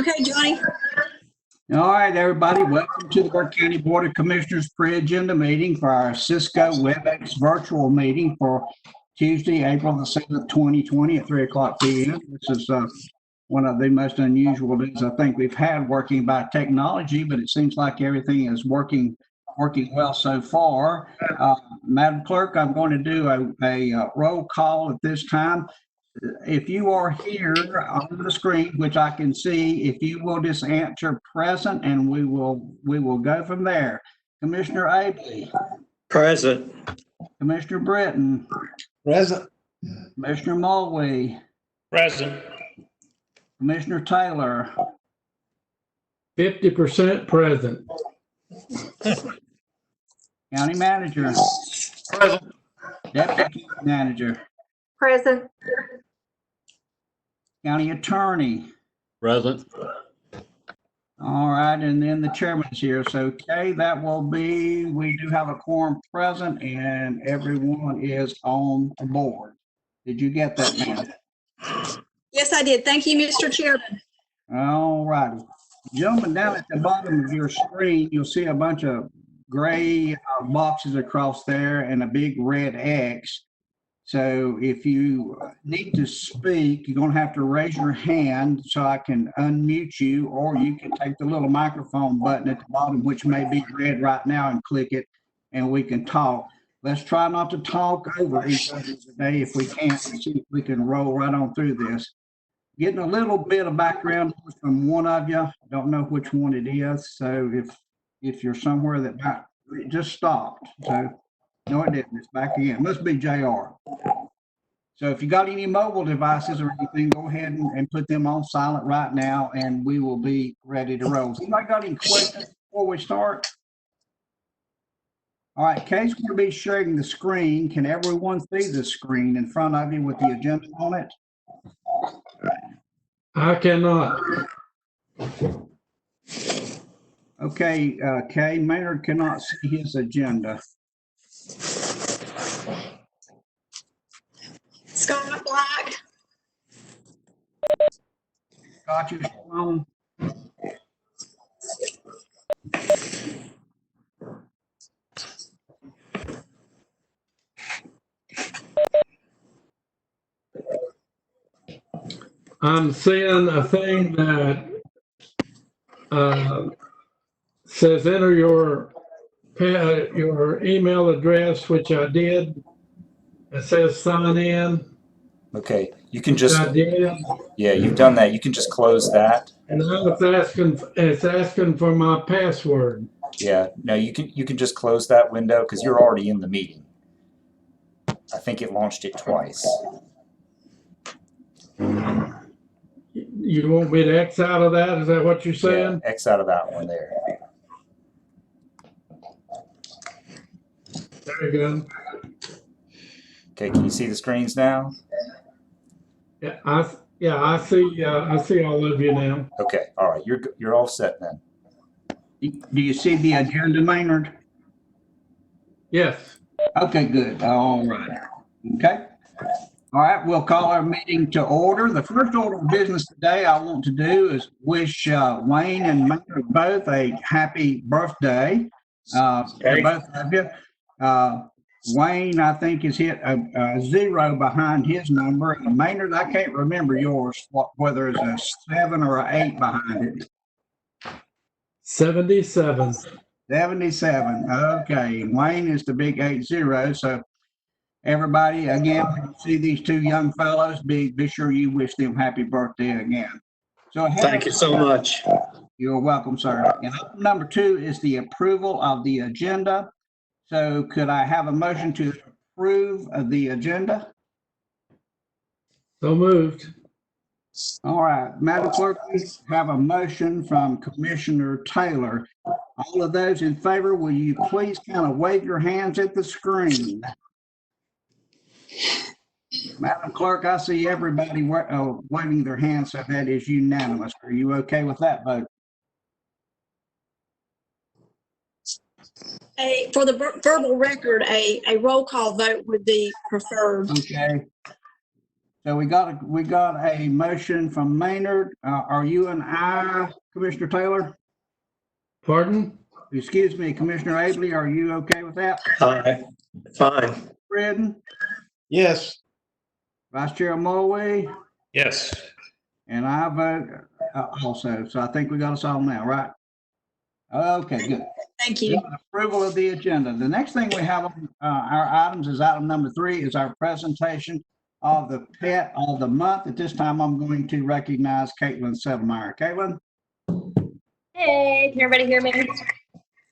Okay, Johnny. All right, everybody, welcome to the Burke County Board of Commissioners pre-agenda meeting for our Cisco WebEx virtual meeting for Tuesday, April the 7th, 2020 at 3:00 p.m. This is one of the most unusual days I think we've had working by technology, but it seems like everything is working well so far. Madam Clerk, I'm going to do a roll call at this time. If you are here on the screen, which I can see, if you will just answer present and we will go from there. Commissioner Abley. Present. Commissioner Britton. Present. Commissioner Mulvey. Present. Commissioner Taylor. 50% present. County Manager. Present. Deputy Manager. Present. County Attorney. Present. All right, and then the chairman's here. So, okay, that will be, we do have a quorum present and everyone is on the board. Did you get that, ma'am? Yes, I did. Thank you, Mr. Chairman. All righty. Gentlemen, down at the bottom of your screen, you'll see a bunch of gray boxes across there and a big red X. So if you need to speak, you're going to have to raise your hand so I can unmute you, or you can take the little microphone button at the bottom, which may be red right now, and click it, and we can talk. Let's try not to talk over each other today if we can, and see if we can roll right on through this. Getting a little bit of background from one of you. I don't know which one it is. So if you're somewhere that might, it just stopped. So no, it didn't. It's back again. It must be JR. So if you got any mobile devices or anything, go ahead and put them on silent right now, and we will be ready to roll. Anybody got any questions before we start? All right, Kay's going to be sharing the screen. Can everyone see the screen in front of you with the agenda on it? I cannot. Okay, Kay, Maynard cannot see his agenda. Scott Black. Got you on. I'm seeing a thing that says enter your email address, which I did. It says sign in. Okay, you can just, I did. yeah, you've done that. You can just close that. And now it's asking for my password. Yeah, no, you can just close that window because you're already in the meeting. I think it launched it twice. You want me to X out of that? Is that what you're saying? Yeah, X out of that one there. There you go. Okay, can you see the screens now? Yeah, I see all of you now. Okay, all right, you're all set then. Do you see the agenda, Maynard? Yes. Okay, good. All right. Okay. All right, we'll call our meeting to order. The first order of business today I want to do is wish Wayne and Maynard both a happy birthday. To both of you. Wayne, I think, has hit a 0 behind his number. And Maynard, I can't remember yours, whether it's a 7 or an 8 behind it. 77. 77. Okay. And Wayne is the big 80. So everybody, again, when you see these two young fellows, be sure you wish them happy birthday again. So Thank you so much. You're welcome, sir. And item number 2 is the approval of the agenda. So could I have a motion to approve of the agenda? So moved. All right, Madam Clerk, we have a motion from Commissioner Taylor. All of those in favor, will you please kind of wave your hands at the screen? Madam Clerk, I see everybody waving their hands, so that is unanimous. Are you okay with that vote? For the verbal record, a roll call vote would be preferred. Okay. So we got a motion from Maynard. Are you and I, Commissioner Taylor? Pardon? Excuse me, Commissioner Abley, are you okay with that? Aye. Fine. Redden, Yes. Vice Chair Mulway, Yes. and I vote also. So I think we got us all now, right? Okay, good. Thank you. Approval of the agenda. The next thing we have on our items is item number 3 is our presentation of the pet of the month. At this time, I'm going to recognize Caitlin Settlemyer. Caitlin? Hey, can everybody hear me?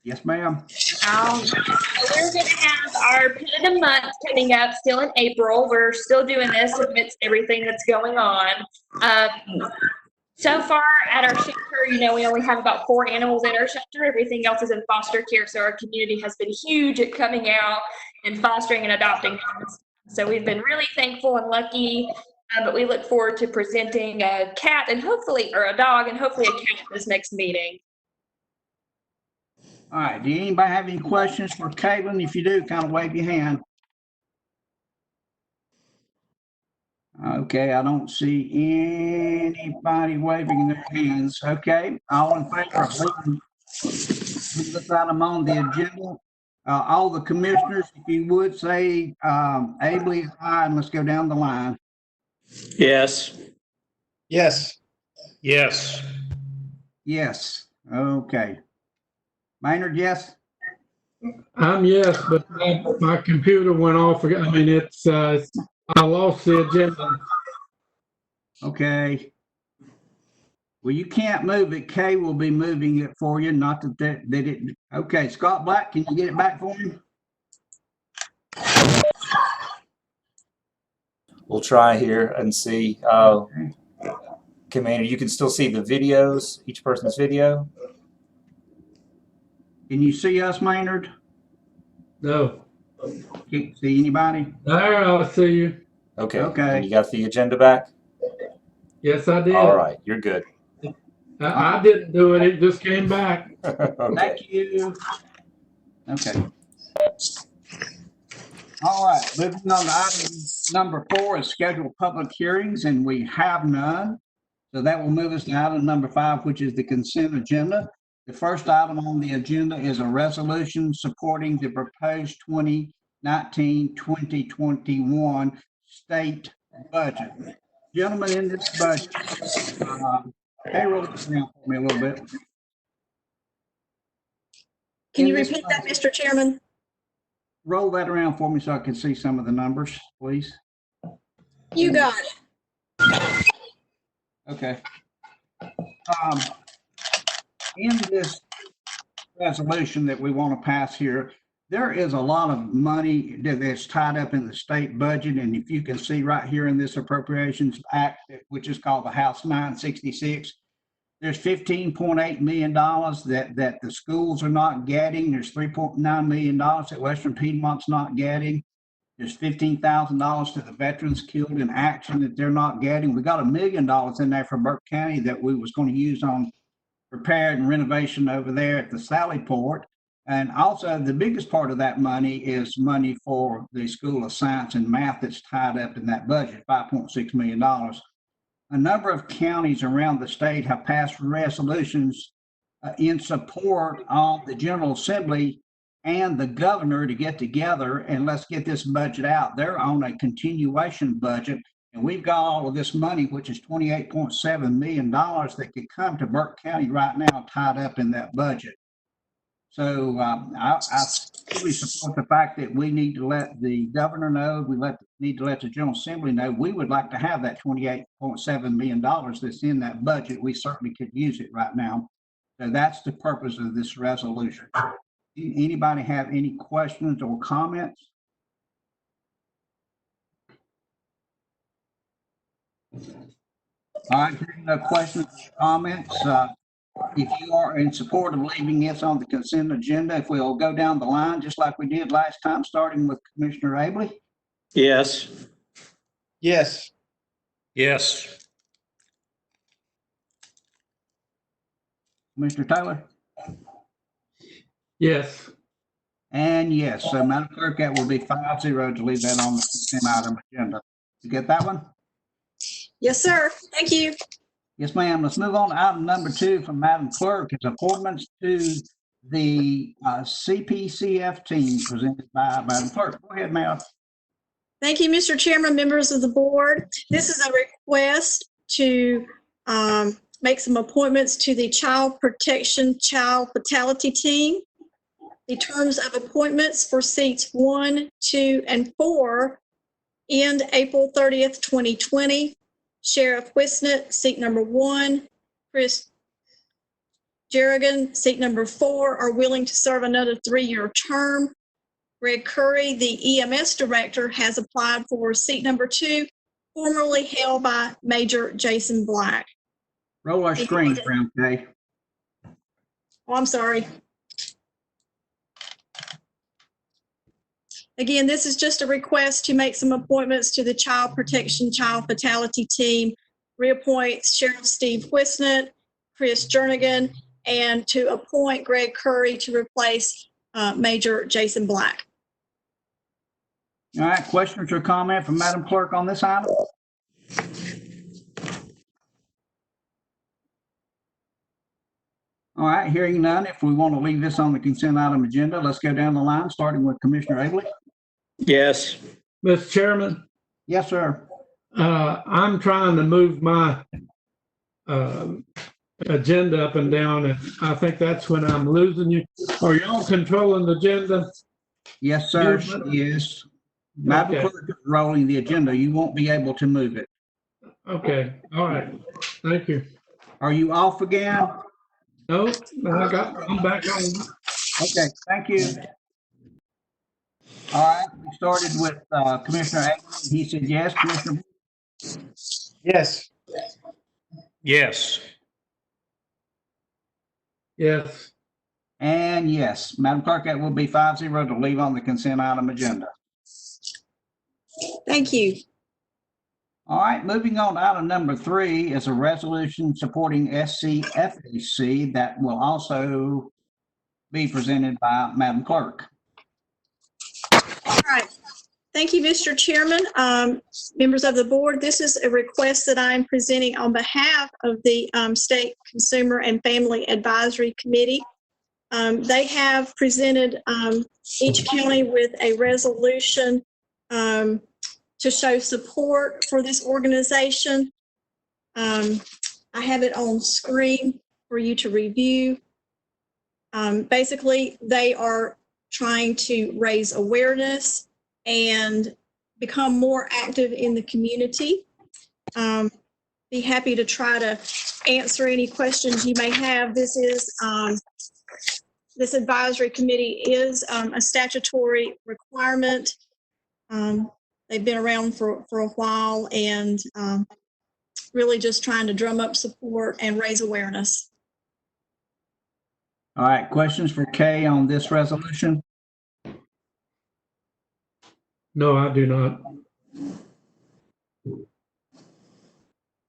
Yes, ma'am. So we're going to have our Pet of the Month coming up still in April. We're still doing this amidst everything that's going on. So far at our shelter, we only have about 4 animals in our shelter. Everything else is in foster care. So our community has been huge at coming out and fostering and adopting dogs. So we've been really thankful and lucky. But we look forward to presenting a cat and hopefully, or a dog and hopefully a cat at this next meeting. All right. Do anybody have any questions for Caitlin? If you do, kind of wave your hand. Okay, I don't see anybody waving their hands. Okay, all in favor of leaving this item on the agenda? All the commissioners, if you would say Abley, aye, and let's go down the line. Yes. Yes. Yes. Yes. Okay. Maynard, yes. I'm yes, but my computer went off. I mean, I lost the agenda. Okay. Well, you can't move it. Kay will be moving it for you. Not that it. Okay, Scott Black, can you get it back for me? We'll try here and see. Commander, you can still see the videos, each person's video. Can you see us, Maynard? No. Can't see anybody? There, I see you. Okay. Okay. And you got the agenda back? Yes, I did. All right. You're good. I didn't do it. It just came back. Okay. Thank you. Okay. All right, moving on to item number 4 is scheduled public hearings, and we have none. So that will move us to item number 5, which is the consent agenda. The first item on the agenda is a resolution supporting the proposed 2019-2021 state budget. Gentlemen, in this budget, payroll this around for me a little bit. Can you In this repeat that, budget- Mr. Chairman? Roll that around for me so I can see some of the numbers, please. You got it. Okay. In this resolution that we want to pass here, there is a lot of money that's tied up in the state budget. And if you can see right here in this Appropriations Act, which is called the House 966, there's $15.8 million that the schools are not getting. There's $3.9 million that Western Piedmont's not getting. There's $15,000 to the veterans killed in action that they're not getting. We got $1 million in there for Burke County that we was going to use on repair and renovation over there at the Sally Port. And also the biggest part of that money is money for the School of Science and Math that's tied up in that budget, $5.6 million. A number of counties around the state have passed resolutions in support of the General Assembly and the governor to get together and let's get this budget out. They're on a continuation budget, and we've got all of this money, which is $28.7 million that could come to Burke County right now tied up in that budget. So I really support the fact that we need to let the governor know, need to let the General Assembly know, we would like to have that $28.7 million that's in that budget. We certainly could use it right now. So that's the purpose of this resolution. Anybody have any questions or comments? All right, no questions, comments. If you are in support of leaving this on the consent agenda, if we'll go down the line, just like we did last time, starting with Commissioner Abley. Yes. Yes. Yes. Commissioner Taylor? Yes. And yes, so Madam Clerk, that will be 5-0 to leave that on the consent item agenda. You get that one? Yes, sir. Thank you. Yes, ma'am. Let's move on to item number 2 from Madam Clerk. It's appointments to the CPCF team presented by Madam Clerk. Go ahead, ma'am. Thank you, Mr. Chairman, members of the board. This is a request to make some appointments to the Child Protection Child Fatality Team. The terms of appointments for seats 1, 2, and 4 end April 30th, 2020. Sheriff Wisnett, seat number 1. Chris Jerrigan, seat number 4, are willing to serve another 3-year term. Greg Curry, the EMS director, has applied for seat number 2, formerly held by Major Jason Black. Roll our screen, Brown K. Oh, I'm sorry. Again, this is just a request to make some appointments to the Child Protection Child Fatality Team, reappoint Sheriff Steve Wisnett, Chris Jernigan, and to appoint Greg Curry to replace Major Jason Black. All right, questions or comment from Madam Clerk on this item? All right, hearing none, if we want to leave this on the consent item agenda, let's go down the line, starting with Commissioner Abley. Yes. Mr. Chairman, Yes, sir. I'm trying to move my agenda up and down, and I think that's when I'm losing you. Are y'all controlling the agenda? Yes, sir. Movement? Yes. Madam Okay. Clerk is rolling the agenda. You won't be able to move it. Okay, all right. Thank you. Are you off again? No, I'm back on. Okay, thank you. All right, we started with Commissioner Abley. He said yes. Commissioner, Yes. Yes. Yes. and yes. Madam Clerk, that will be 5-0 to leave on the consent item agenda. Thank you. All right, moving on to item number 3 is a resolution supporting SCFAC that will also be presented by Madam Clerk. All right. Thank you, Mr. Chairman. Members of the board, this is a request that I'm presenting on behalf of the State Consumer and Family Advisory Committee. They have presented each county with a resolution to show support for this organization. I have it on screen for you to review. Basically, they are trying to raise awareness and become more active in the community. Be happy to try to answer any questions you may have. This advisory committee is a statutory requirement. They've been around for a while and really just trying to drum up support and raise awareness. All right, questions for Kay on this resolution? No, I do not.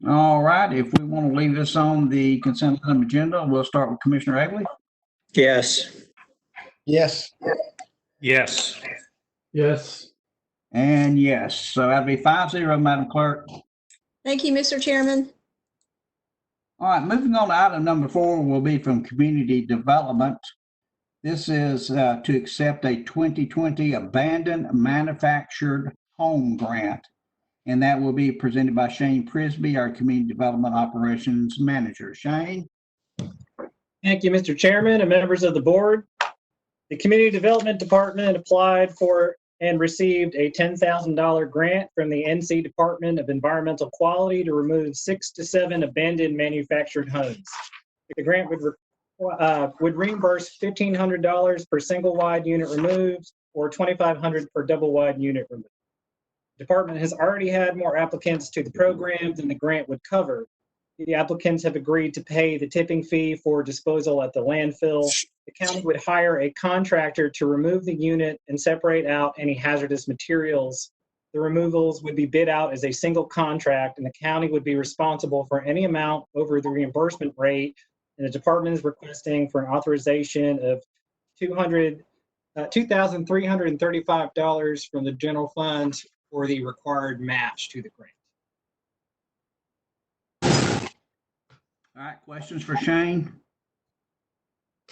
All right, if we want to leave this on the consent item agenda, we'll start with Commissioner Abley. Yes. Yes. Yes. Yes. And yes, so that'd be 5-0, Madam Clerk. Thank you, Mr. Chairman. All right, moving on to item number 4 will be from Community Development. This is to accept a 2020 Abandoned Manufactured Home Grant, and that will be presented by Shane Prisby, our Community Development Operations Manager. Shane? Thank you, Mr. Chairman and members of the board. The Community Development Department applied for and received a $10,000 grant from the NC Department of Environmental Quality to remove 6 to 7 abandoned manufactured homes. The grant would reimburse $1,500 per single wide unit removed or $2,500 per double wide unit removed. The department has already had more applicants to the program than the grant would cover. The applicants have agreed to pay the tipping fee for disposal at the landfill. The county would hire a contractor to remove the unit and separate out any hazardous materials. The removals would be bid out as a single contract, and the county would be responsible for any amount over the reimbursement rate. And the department is requesting for an authorization of $2,335 from the general fund for the required match to the grant. All right, questions for Shane?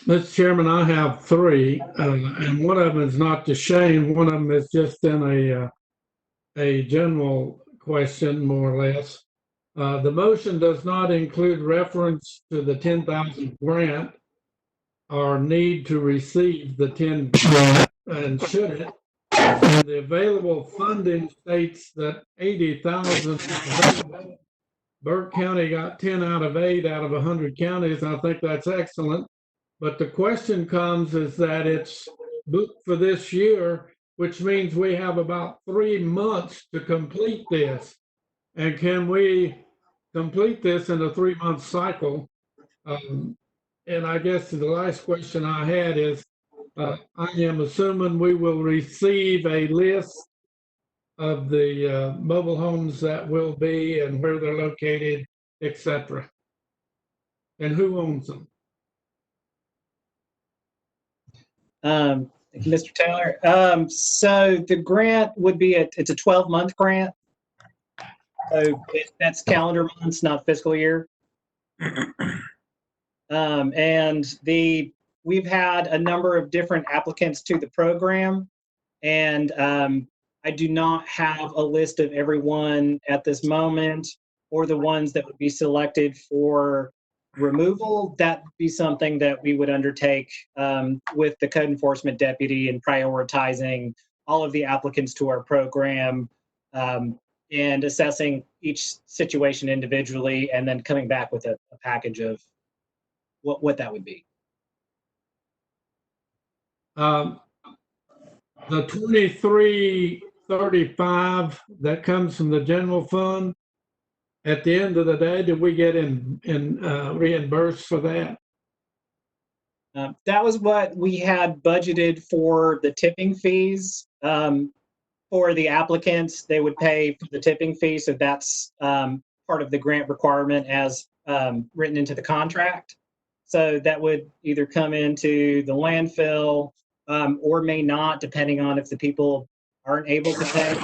Mr. Chairman, I have three, and one of them is not to Shane. One of them is just in a general question, more or less. The motion does not include reference to the 10,000 grant or need to receive the 10 grant, and should it? And the available funding states that 80,000 is available. Burke County got 10 out of 8 out of 100 counties, and I think that's excellent. But the question comes is that it's booked for this year, which means we have about 3 months to complete this. And can we complete this in a 3-month cycle? And I guess the last question I had is, I am assuming we will receive a list of the mobile homes that will be and where they're located, et cetera. And who owns them? Thank you, Mr. Taylor. So the grant would be it's a 12-month grant. So that's calendar months, not fiscal year. And we've had a number of different applicants to the program, and I do not have a list of everyone at this moment or the ones that would be selected for removal. That would be something that we would undertake with the code enforcement deputy and prioritizing all of the applicants to our program and assessing each situation individually, and then coming back with a package of what that would be. The 2335 that comes from the general fund, at the end of the day, did we get reimbursed for that? That was what we had budgeted for the tipping fees. For the applicants, they would pay for the tipping fee, so that's part of the grant requirement as written into the contract. So that would either come into the landfill or may not, depending on if the people aren't able to pay.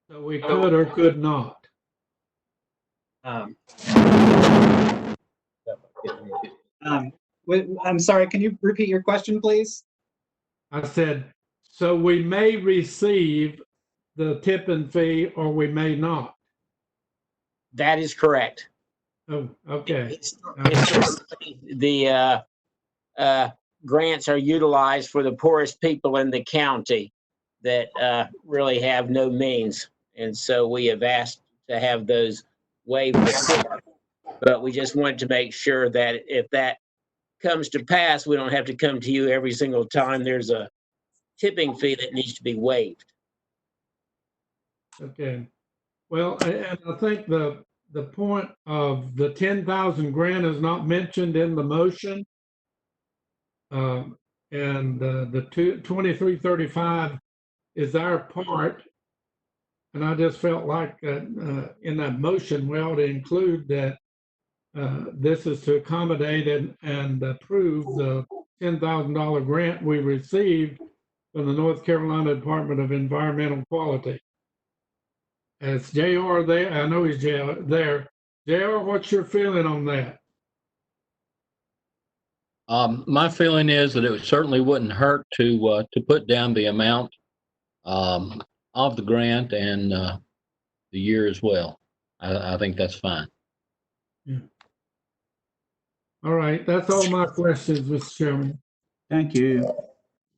So we could or could not. I'm sorry, can you repeat your question, please? I said, so we may receive the tipping fee or we may not. That is correct. Oh, okay. The grants are utilized for the poorest people in the county that really have no means. And so we have asked to have those waived before. But we just wanted to make sure that if that comes to pass, we don't have to come to you every single time there's a tipping fee that needs to be waived. Okay. Well, and I think the point of the 10,000 grant is not mentioned in the motion. And the 2335 is our part. And I just felt like in that motion, we ought to include that this is to accommodate and approve the $10,000 grant we received from the North Carolina Department of Environmental Quality. As JR there, I know he's there. JR, what's your feeling on that? My feeling is that it certainly wouldn't hurt to put down the amount of the grant and the year as well. I think that's fine. Yeah. All right, that's all my questions, Mr. Chairman. Thank you.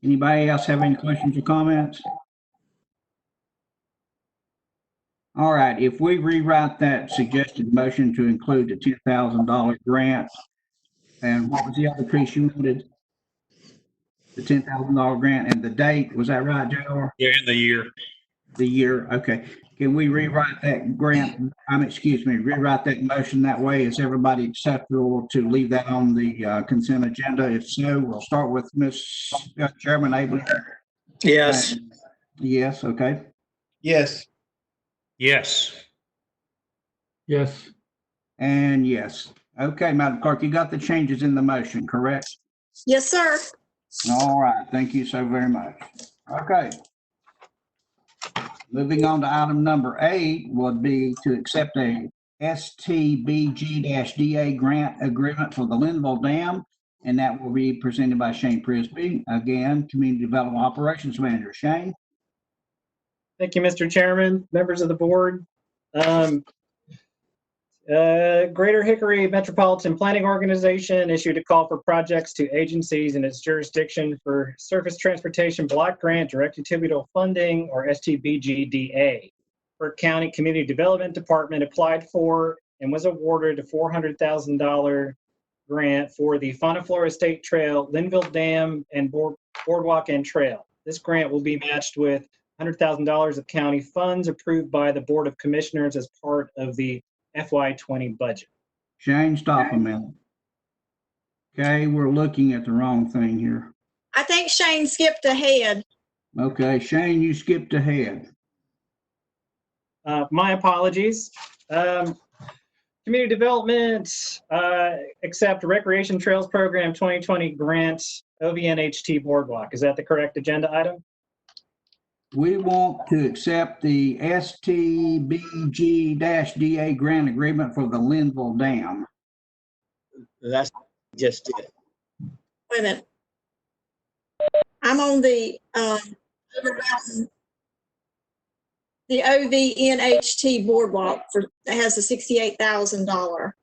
Anybody else have any questions or comments? All right, if we rewrite that suggested motion to include the $10,000 grant, and what was the other piece you wanted? The $10,000 grant and the date, was that right, JR? Yeah, in the year. The year, okay. Can we rewrite that grant, rewrite that motion that way? Is everybody acceptable to leave that on the consent agenda? If so, we'll start with Chairman Abel. Yes. Yes, okay. Yes. Yes. Yes. And yes. Okay, Madam Clerk, you got the changes in the motion, correct? Yes, sir. All right, thank you so very much. Okay. Moving on to item number 8 would be to accept a STBG-DA grant agreement for the Linville Dam, and that will be presented by Shane Prisby. Again, Community Development Operations Manager. Shane? Thank you, Mr. Chairman, members of the board. Greater Hickory Metropolitan Planning Organization issued a call for projects to agencies in its jurisdiction for Surface Transportation Block Grant Direct Attributable Funding, or STBG-DA. Burke County Community Development Department applied for and was awarded a $400,000 grant for the Fauna Flora State Trail, Linville Dam, and Boardwalk and Trail. This grant will be matched with $100,000 of county funds approved by the Board of Commissioners as part of the FY20 budget. Shane, stop a minute. Okay, we're looking at the wrong thing here. I think Shane skipped ahead. Okay, Shane, you skipped ahead. My apologies. Community Development, accept Recreation Trails Program 2020 grant, OVNHT Boardwalk. Is that the correct agenda item? We want to accept the STBG-DA grant agreement for the Linville Dam. That's just it. Wait a minute. I'm on the OVNHT Boardwalk that has the $68,000.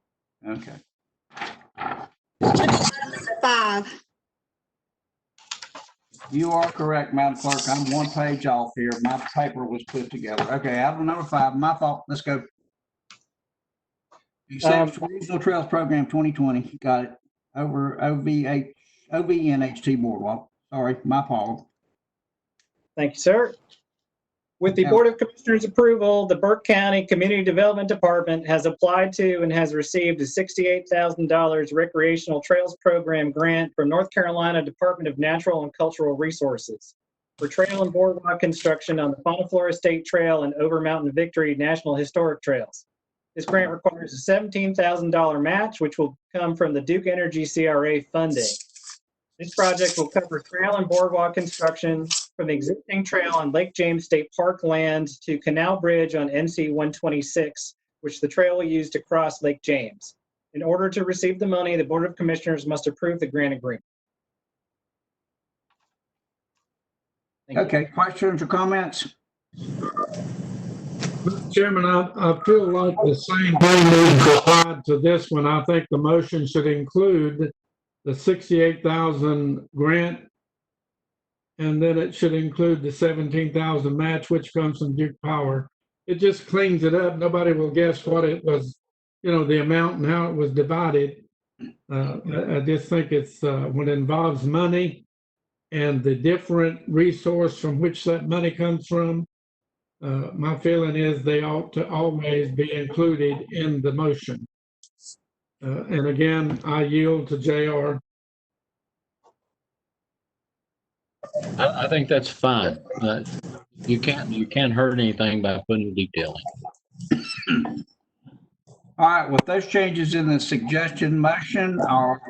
Okay. 5. You are correct, Madam Clerk. I'm one page off here. My paper was put together. Okay, item number 5, my fault. Let's go. Accept Regional Trails Program 2020. Got it. Over OVNHT Boardwalk. Sorry, my fault. Thank you, sir. With the Board of Commissioners approval, the Burke County Community Development Department has applied to and has received a $68,000 Recreational Trails Program grant from North Carolina Department of Natural and Cultural Resources for trail and boardwalk construction on the Fauna Flora State Trail and Over Mountain Victory National Historic Trails. This grant requires a $17,000 match, which will come from the Duke Energy CRA funding. This project will cover trail and boardwalk construction from the existing trail on Lake James State Park land to Canal Bridge on NC 126, which the trail will use to cross Lake James. In order to receive the money, the Board of Commissioners must approve the grant agreement. Thank you. Okay, questions or comments? Mr. Chairman, I feel like the same thing needs to apply to this one. I think the motion should include the 68,000 grant, and then it should include the 17,000 match, which comes from Duke Power. It just cleans it up. Nobody will guess what it was, the amount and how it was divided. I just think it's when it involves money and the different resource from which that money comes from, my feeling is they ought to always be included in the motion. And again, I yield to JR. I think that's fine. You can't hurt anything by putting detailing. All right, with those changes in the suggestion motion, I'll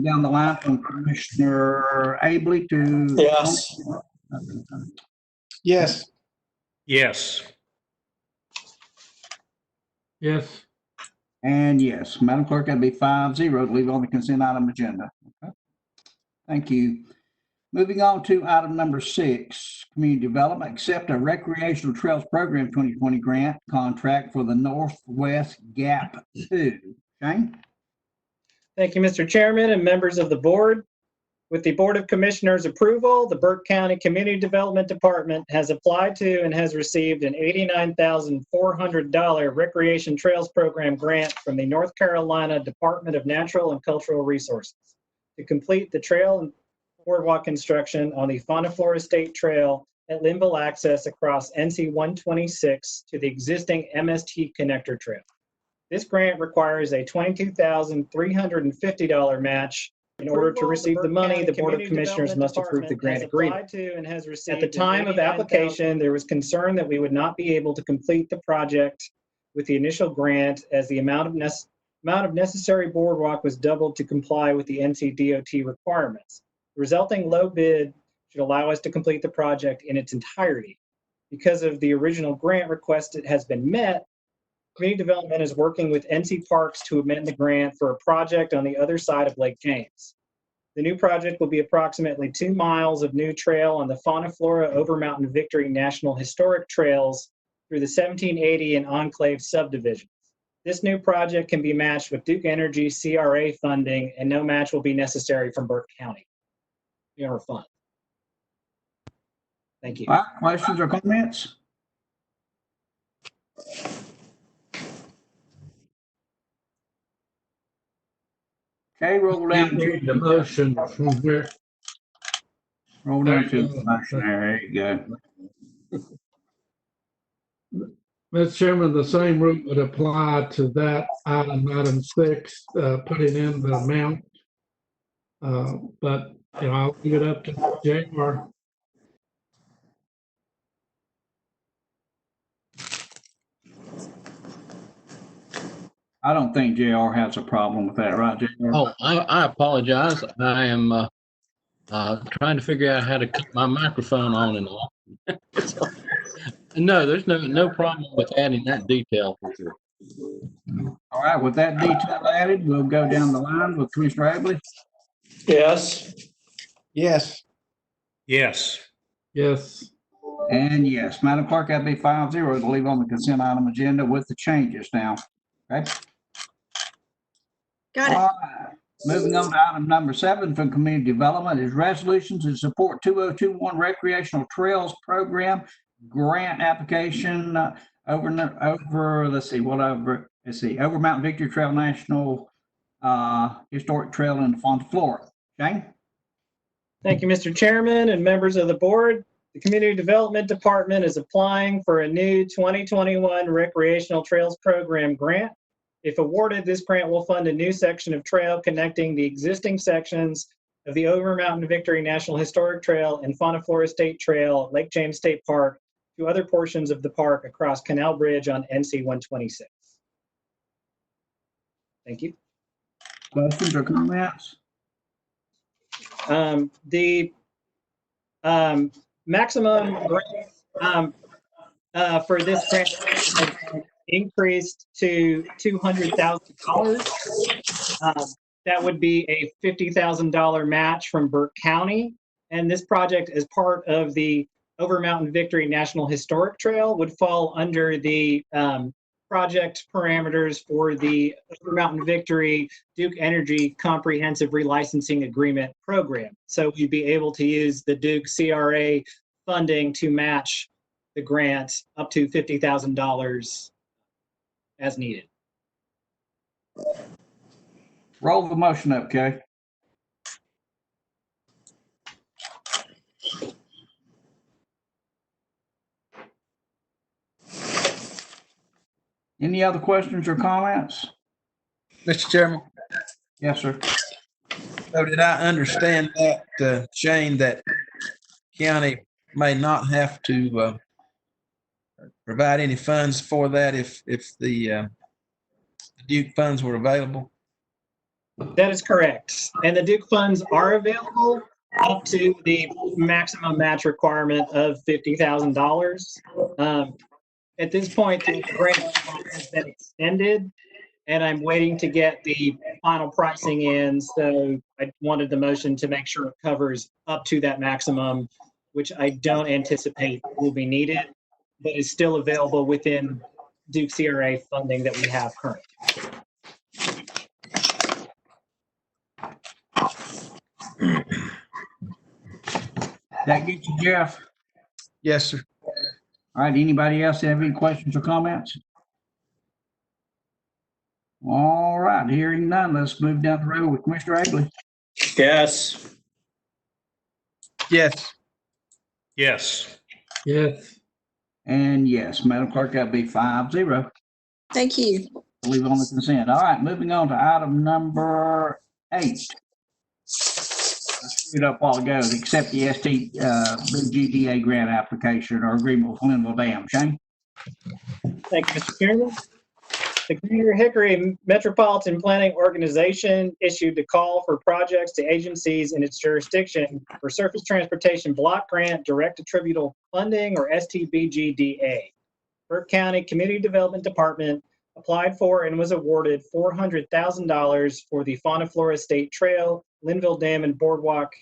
down the line from Commissioner Abley to. Yes. Yes. Yes. Yes. And yes, Madam Clerk, that'd be 5-0 to leave on the consent item agenda. Okay. Thank you. Moving on to item number 6, Community Development, accept a Recreational Trails Program 2020 grant contract for the Northwest Gap 2. Shane? Thank you, Mr. Chairman and members of the board. With the Board of Commissioners approval, the Burke County Community Development Department has applied to and has received an $89,400 Recreation Trails Program grant from the North Carolina Department of Natural and Cultural Resources to complete the trail and boardwalk construction on the Fauna Flora State Trail at Linville Access across NC 126 to the existing MST Connector Trail. This grant requires a $22,350 match. In order to receive the money, the Board of Commissioners must approve the grant agreement. At the time of application, there was concern that we would not be able to complete the project with the initial grant as the amount of necessary boardwalk was doubled to comply with the NCDOT requirements. The resulting low bid should allow us to complete the project in its entirety. Because of the original grant request, it has been met. Community Development is working with NC Parks to amend the grant for a project on the other side of Lake James. The new project will be approximately 2 miles of new trail on the Fauna Flora Over Mountain Victory National Historic Trails through the 1780 and Enclave subdivisions. This new project can be matched with Duke Energy CRA funding, and no match will be necessary from Burke County general fund. Thank you. All right, questions or comments? Okay, roll down You need the motion from where, roll down to the motion there. There you go. Mr. Chairman, the same route would apply to that item 6, putting in the amount. But, you know, I'll leave it up to JR. I don't think JR has a problem with that, right, JR? Oh, I apologize. I am trying to figure out how to keep my microphone on and off. No, there's no problem with adding that detail for sure. All right, with that detail added, we'll go down the line with Commissioner Abley. Yes. Yes. Yes. Yes. And yes, Madam Clerk, that'd be 5-0 to leave on the consent item agenda with the changes now. Okay. Got it. All right. Moving on to item number 7 from Community Development is resolutions to support 2021 Recreational Trails Program grant application over Mountain Victory Trail National Historic Trail in Fonta, Florida. Shane? Thank you, Mr. Chairman and members of the board. The Community Development Department is applying for a new 2021 Recreational Trails Program grant. If awarded, this grant will fund a new section of trail connecting the existing sections of the Over Mountain Victory National Historic Trail and Fauna Flora State Trail, Lake James State Park, to other portions of the park across Canal Bridge on NC 126. Thank you. Questions or comments? The maximum grant for this grant has been increased to $200,000. That would be a $50,000 match from Burke County. And this project, as part of the Over Mountain Victory National Historic Trail, would fall under the project parameters for the Over Mountain Victory Duke Energy Comprehensive Relicensing Agreement program. So we'd be able to use the Duke CRA funding to match the grant up to $50,000 as needed. Roll the motion up, Kay. Any other questions or comments? Mr. Chairman, Yes, sir. so did I understand that, Shane, that county may not have to provide any funds for that if the Duke funds were available? That is correct. And the Duke funds are available up to the maximum match requirement of $50,000. At this point, the grant has been extended, and I'm waiting to get the final pricing in. So I wanted the motion to make sure it covers up to that maximum, which I don't anticipate will be needed, but is still available within Duke CRA funding that we have currently. That get you, Jeff? Yes, sir. All right, anybody else have any questions or comments? All right, hearing none, let's move down the road with Commissioner Abley. Yes. Yes. Yes. Yes. And yes, Madam Clerk, that'd be 5-0. Thank you. Leave it on the consent. All right, moving on to item number 8. I screwed up a while ago, accept the BGDA grant application or agreement with Linville Dam. Shane? Thank you, Mr. Chairman. The Greater Hickory Metropolitan Planning Organization issued a call for projects to agencies in its jurisdiction for Surface Transportation Block Grant Direct Attributable Funding, or STBGDA. Burke County Community Development Department applied for and was awarded $400,000 for the Fauna Flora State Trail, Linville Dam and Boardwalk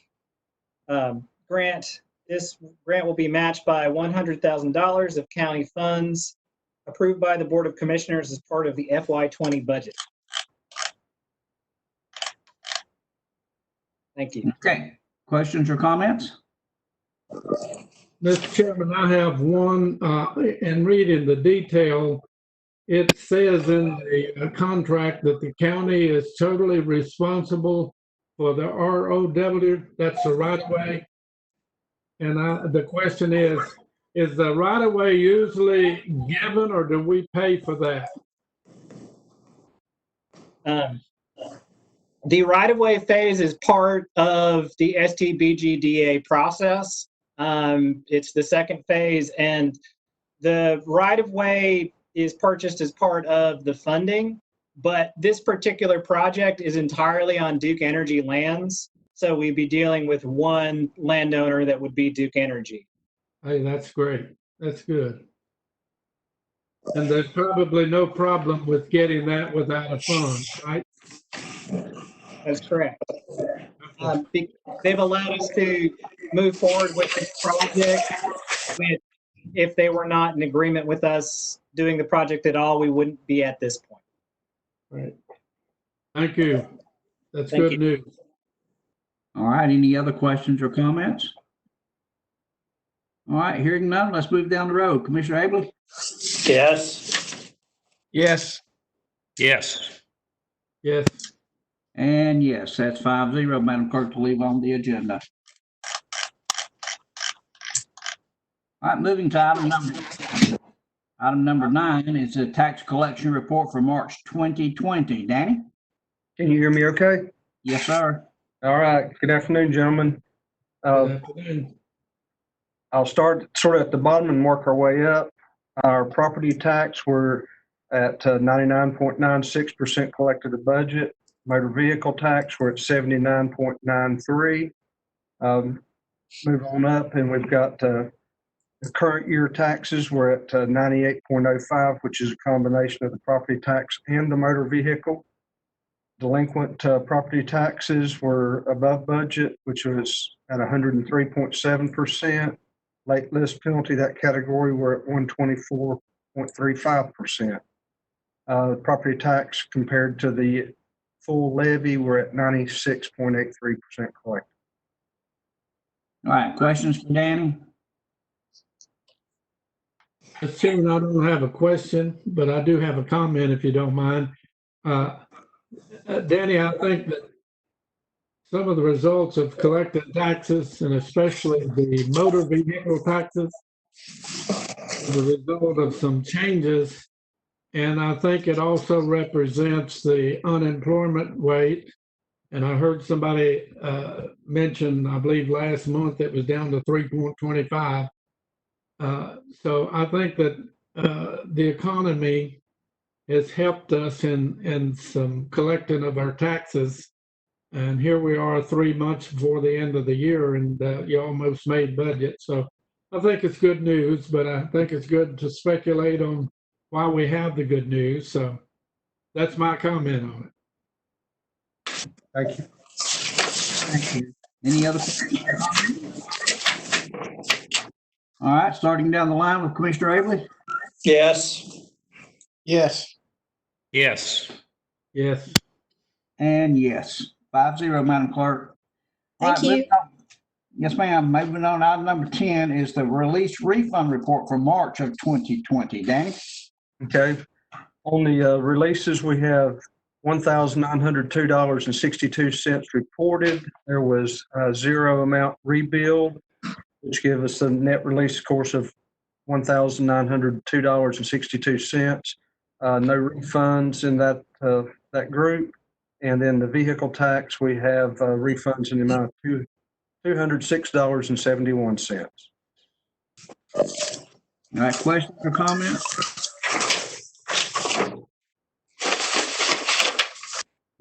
grant. This grant will be matched by $100,000 of county funds approved by the Board of Commissioners as part of the FY20 budget. Thank you. Okay, questions or comments? Mr. Chairman, I have one, in reading the detail, it says in the contract that the county is totally responsible for the ROW, that's the right of way. And the question is the right of way usually given or do we pay for that? The right-of-way phase is part of the STBGDA process. It's the second phase, and the right-of-way is purchased as part of the funding, but this particular project is entirely on Duke Energy lands, so we'd be dealing with one landowner that would be Duke Energy. Hey, that's great. That's good. And there's probably no problem with getting that without a fund, right? That's correct. They've allowed us to move forward with this project. If they were not in agreement with us doing the project at all, we wouldn't be at this point. Right. Thank you. That's Thank good you. news. All right, any other questions or comments? All right, hearing none, let's move down the road. Commissioner Abley? Yes. Yes. Yes. Yes. And yes, that's 5-0. Madam Clerk, to leave on the agenda. All right, moving to item number 9 is the tax collection report for March 2020. Danny? Can you hear me okay? Yes, sir. All right. Good afternoon, gentlemen. Good afternoon. I'll start sort of at the bottom and work our way up. Our property tax, we're at 99.96% collected of budget. Motor vehicle tax, we're at 79.93. Move on up and we've got the current year taxes, we're at 98.05, which is a combination of the property tax and the motor vehicle. Delinquent property taxes were above budget, which was at 103.7%. Late list penalty, that category, we're at 124.35%. Property tax compared to the full levy, we're at 96.83% collected. All right, questions for Danny? Mr. Chairman, I don't have a question, but I do have a comment if you don't mind. Danny, I think that some of the results of collected taxes, and especially the motor vehicle taxes, the result of some changes. And I think it also represents the unemployment rate. And I heard somebody mention, I believe last month, it was down to 3.25. So I think that the economy has helped us in some collecting of our taxes. And here we are 3 months before the end of the year, and you almost made budget. So I think it's good news, but I think it's good to speculate on why we have the good news. So that's my comment on it. Thank you. Thank you. Any other questions? All right, starting down the line with Commissioner Abley? Yes. Yes. Yes. Yes. And yes, 5-0, Madam Clerk. All Thank right, you. moving on. Yes, ma'am. Moving on, item number 10 is the release refund report for March of 2020. Danny? Okay. On the releases, we have $1,902.62 reported. There was zero amount rebilled, which gave us a net release, of course, of $1,902.62. No refunds in that group. And then the vehicle tax, we have refunds in the amount of $206.71. All right, questions or comments?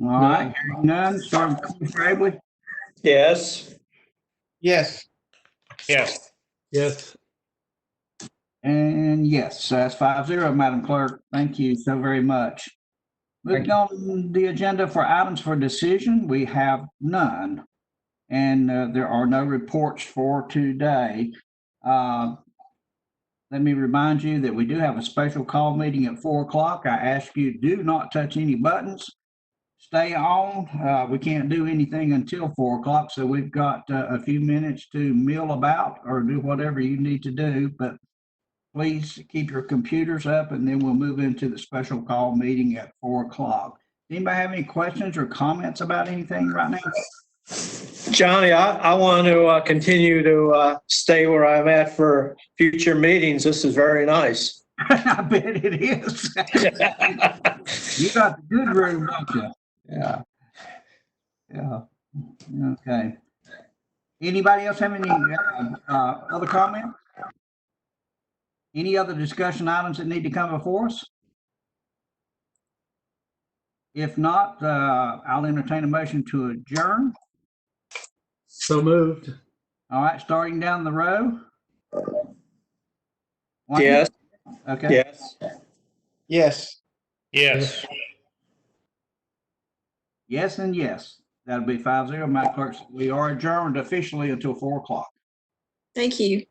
All right, hearing none, starting with Commissioner Abley? Yes. Yes. Yes. Yes. And yes, that's 5-0, Madam Clerk. Thank you so very much. Thank Moving on the agenda for items for decision, we have none. And there are no reports for today. Let me remind you that we do have a special call meeting at 4 o'clock. I ask you, do not touch any buttons. Stay on. We can't do anything until 4 o'clock, so we've got a few minutes to mill about or do whatever you need to do. But please keep your computers up, and then we'll move into the special call meeting at 4 o'clock. Anybody have any questions or comments about anything right now? Johnny, I want to continue to stay where I'm at for future meetings. This is very nice. I bet it is. You got the good room, don't you? Yeah. Yeah. Okay. Anybody else have any other comments? Any other discussion items that need to come before us? If not, I'll entertain a motion to adjourn. So moved. All right, starting down the row. Wayne? Yes. Okay. Yes. Yes. Yes. Yes and yes. That'll be 5-0. Madam Clerk, we are adjourned officially until 4 o'clock. Thank you.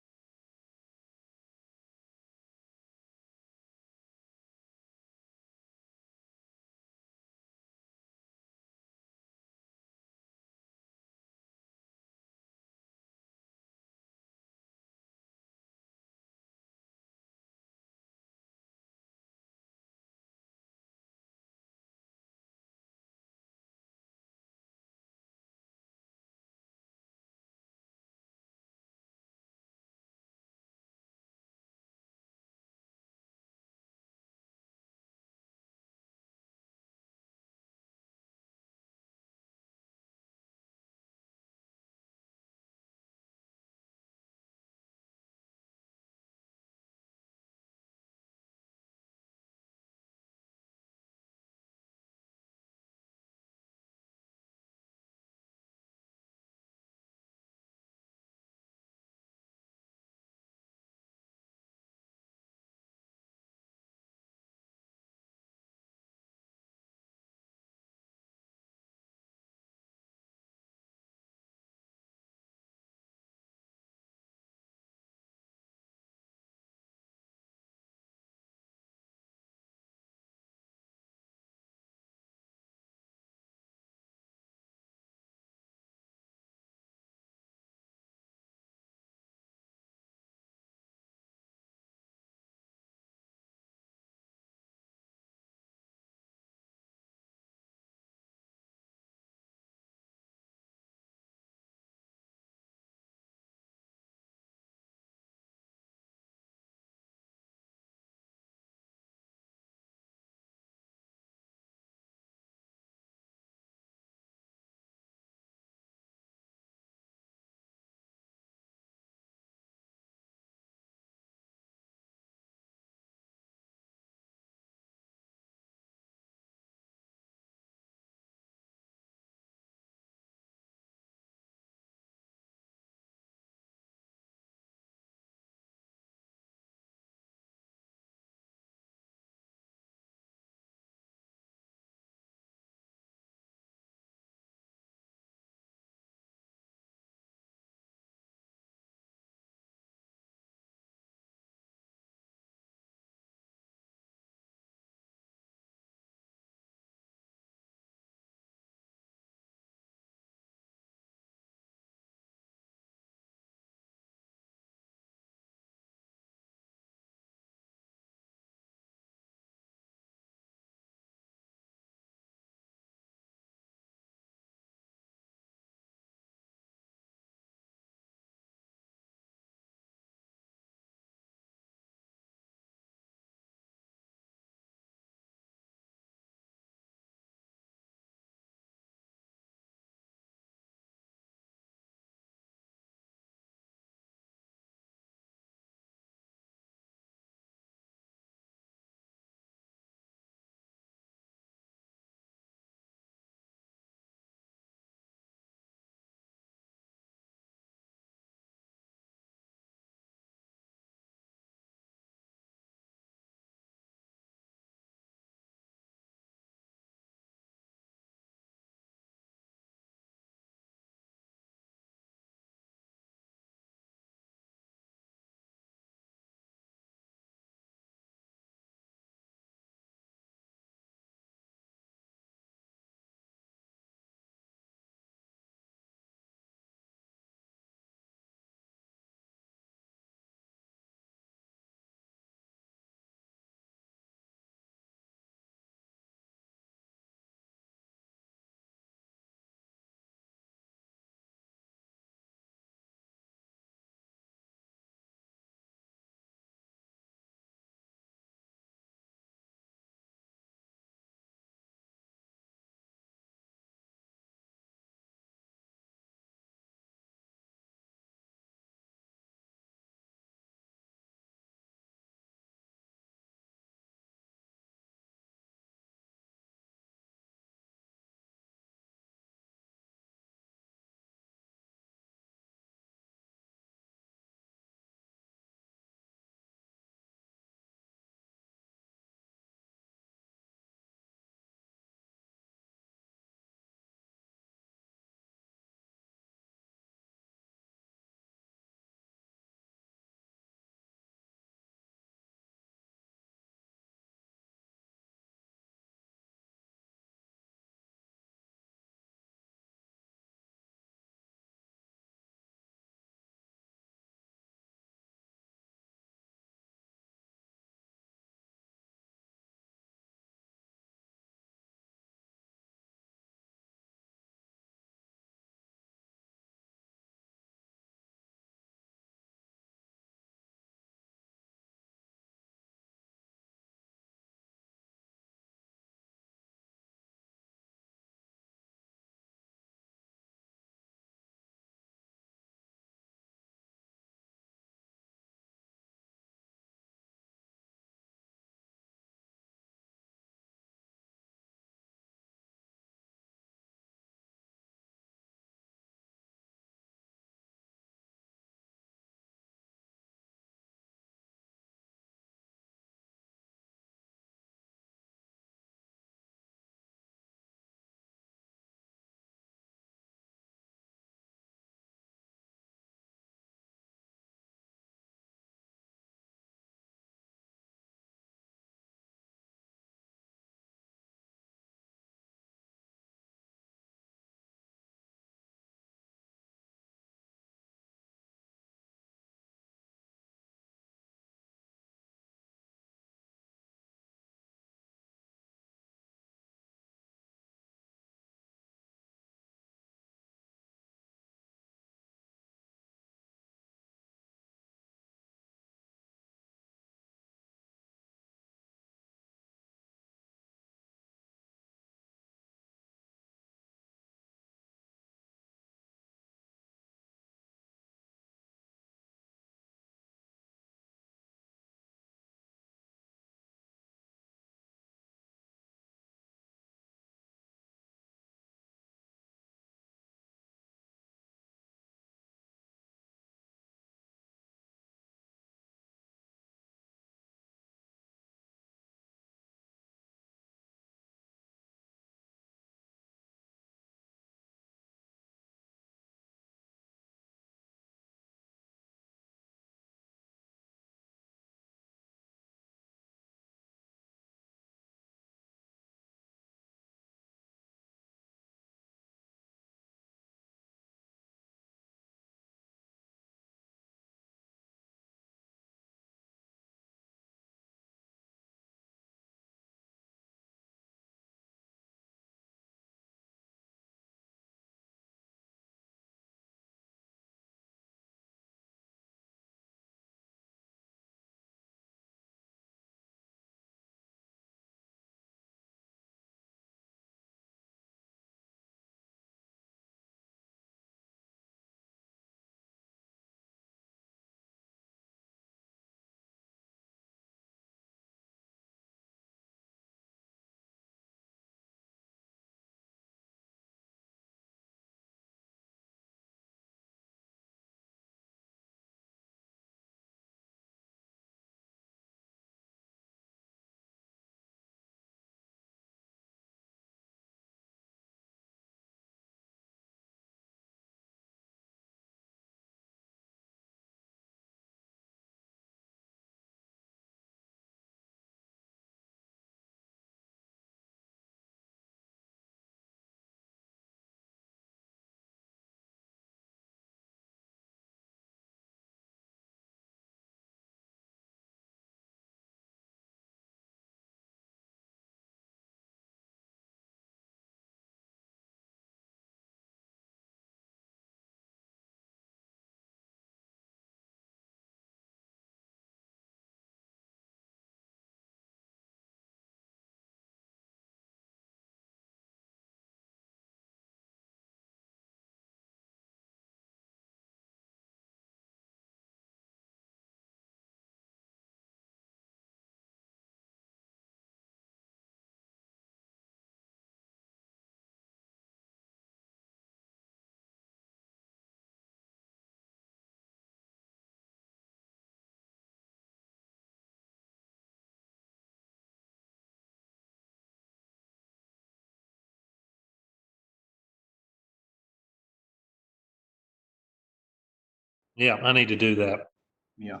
Yeah, I need to do that. Yeah.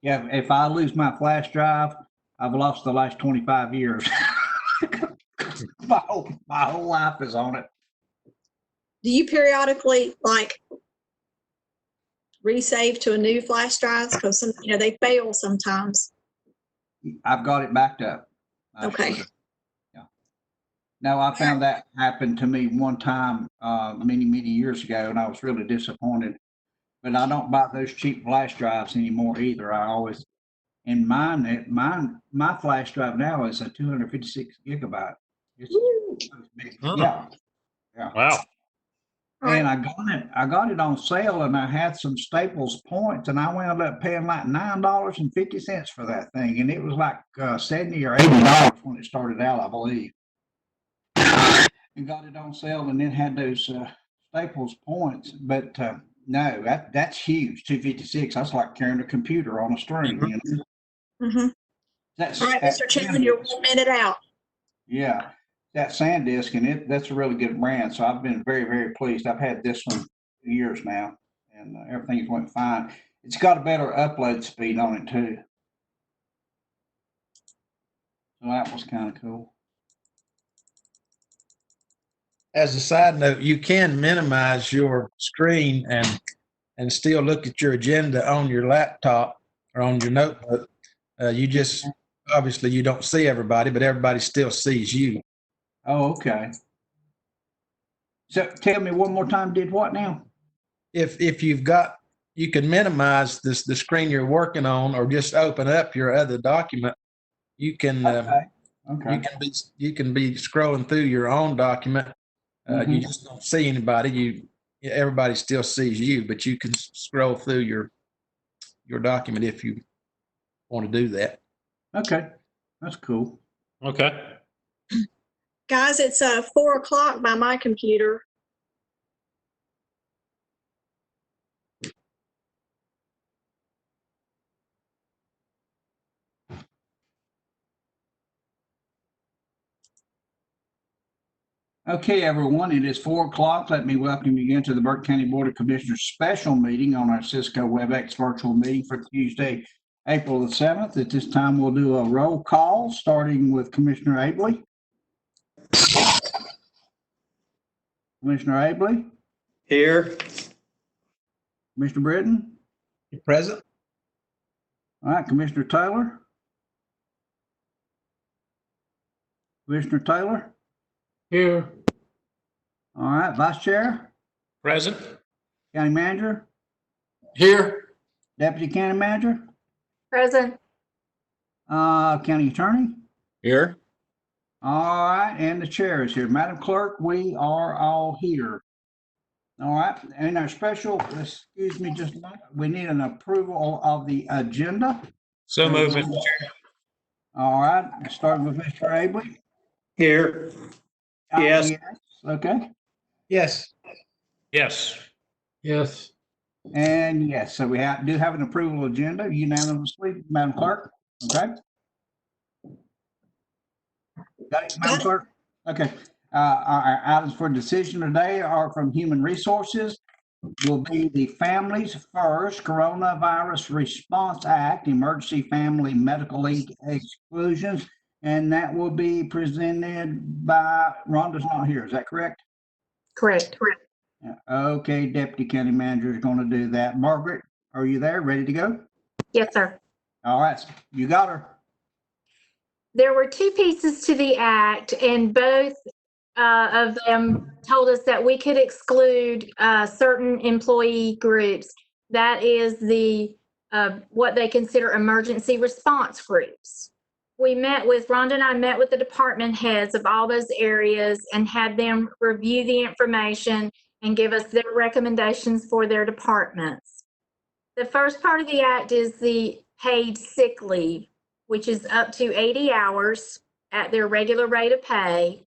Yeah, if I lose my flash drive, I've lost the last 25 years. My whole life is on it. Do you periodically like resave to a new flash drive? Because some, they fail sometimes. I've got it backed up. Okay. Yeah. No, I found that happened to me one time, many, many years ago, and I was really disappointed. But I don't buy those cheap flash drives anymore either. I always, and my flash drive now is a 256 gigabyte. It's big. Oh. Yeah. Yeah. Wow. And I got it on sale, and I had some Staples points, and I wound up paying like $9.50 for that thing, and it was like $70 or $80 when it started out, I believe. And got it on sale, and then had those Staples points, but no, that's huge. 256. That's like carrying a computer on a string. You know? Mm-hmm. That's All right, Mr. Chairman, you're 1 minute out. Yeah. That SanDisk, and that's a really good brand. So I've been very, very pleased. I've had this one for years now, and everything's went fine. It's got a better upload speed on it too. So that was kind of cool. As a side note, you can minimize your screen and still look at your agenda on your laptop or on your notebook. You just, obviously you don't see everybody, but everybody still sees you. Oh, okay. So tell me one more time, did what now? If you've got, you can minimize the screen you're working on, or just open up your other document. You can, Okay. you can be scrolling through your own document. You just don't see anybody. Everybody still sees you, but you can scroll through your document if you want to do that. Okay. That's cool. Okay. Guys, it's 4 o'clock by my computer. Okay, everyone, it is 4 o'clock. Let me welcome you again to the Burke County Board of Commissioners special meeting on our Cisco WebEx virtual meeting for Tuesday, April the 7th. At this time, we'll do a roll call, starting with Commissioner Abley. Commissioner Abley, Here. Commissioner Britton. You present? All right, Commissioner Taylor. Commissioner Taylor. Here. All right, Vice Chair, Present. County Manager, Here. Deputy County Manager, Present. County Attorney. Here. All right, and the chair is here. Madam Clerk, we are all here. All right, and our special, excuse me just a moment, we need an approval of the agenda. So moved, Mr. Chair. All right, starting with Mr. Abley. Here. Yes. Okay, Yes. Yes. Yes. and yes, so we do have an approval agenda unanimously, Madam Clerk. Okay. Got it, Madam Clerk? Okay. Our items for decision today are from Human Resources. Will be the Families First Coronavirus Response Act, Emergency Family Medical Leave Exclusions, and that will be presented by, Rhonda's not here, is that correct? Correct. Yeah, okay, Deputy County Manager is going to do that. Margaret, are you there, ready to go? Yes, sir. All right, you got her. There were two pieces to the act, and both of them told us that we could exclude certain employee groups. That is the what they consider emergency response groups. Rhonda and I met with the department heads of all those areas and had them review the information and give us their recommendations for their departments. The first part of the act is the paid sick leave, which is up to 80 hours at their regular rate of pay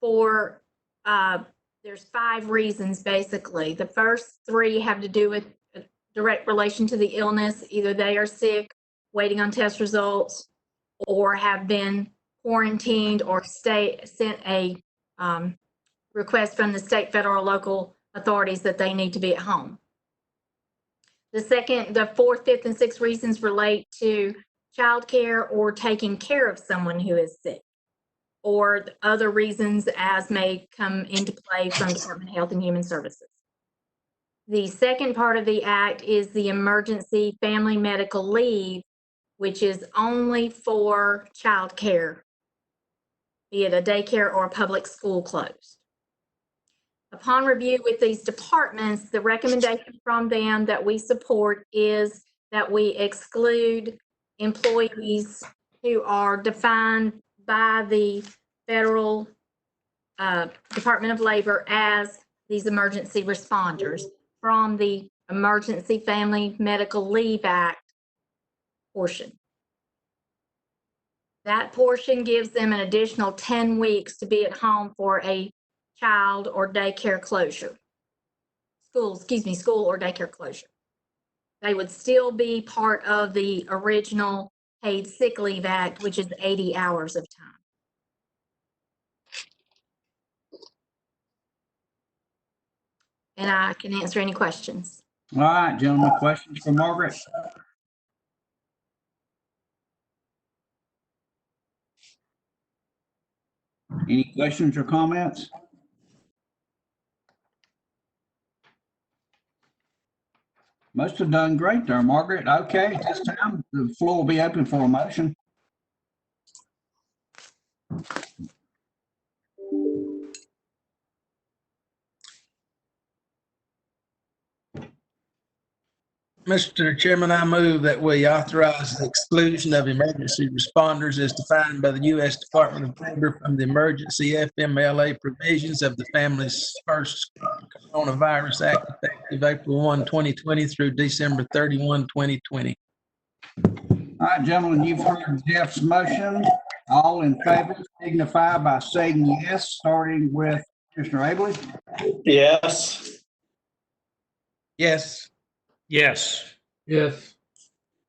for, there's 5 reasons basically. The first 3 have to do with a direct relation to the illness. Either they are sick, waiting on test results, or have been quarantined or sent a request from the state, federal, local authorities that they need to be at home. The fourth, fifth, and sixth reasons relate to childcare or taking care of someone who is sick, or other reasons as may come into play from Department of Health and Human Services. The second part of the act is the emergency family medical leave, which is only for childcare, be it a daycare or a public school closed. Upon review with these departments, the recommendation from them that we support is that we exclude employees who are defined by the federal Department of Labor as these emergency responders from the Emergency Family Medical Leave Act portion. That portion gives them an additional 10 weeks to be at home for a child or daycare closure. School or daycare closure. They would still be part of the original Paid Sick Leave Act, which is 80 hours of time. And I can answer any questions. All right, gentlemen, questions for Margaret? Any questions or comments? Must have done great there, Margaret. Okay, at this time, the floor will be open for a motion. Mr. Chairman, I move that we authorize the exclusion of emergency responders as defined by the U.S. Department of Labor from the emergency FMLA provisions of the Families First Coronavirus Act effective April 1, 2020 through December 31, 2020. All right, gentlemen, you've heard Jeff's motion. All in favor signify by saying yes, starting with Commissioner Abley. Yes. Yes. Yes. Yes.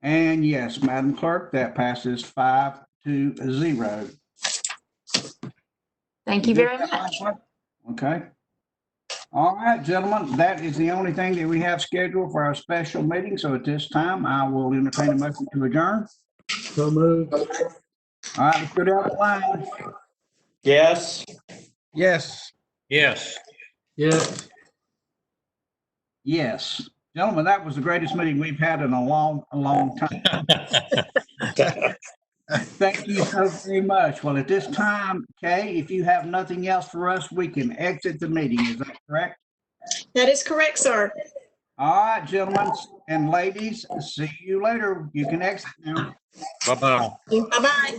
And yes, Madam Clerk, that passes 5-0. Thank you very much. Okay. All right, gentlemen, that is the only thing that we have scheduled for our special meeting. So at this time, I will entertain a motion to adjourn. So moved. All right, let's go down the line. Yes. Yes. Yes. Yes. Yes. Gentlemen, that was the greatest meeting we've had in a long time. Thank you so very much. Well, at this time, Kay, if you have nothing else for us, we can exit the meeting. Is that correct? That is correct, sir. All right, gentlemen and ladies, see you later. You can exit now. Bye-bye. Bye-bye.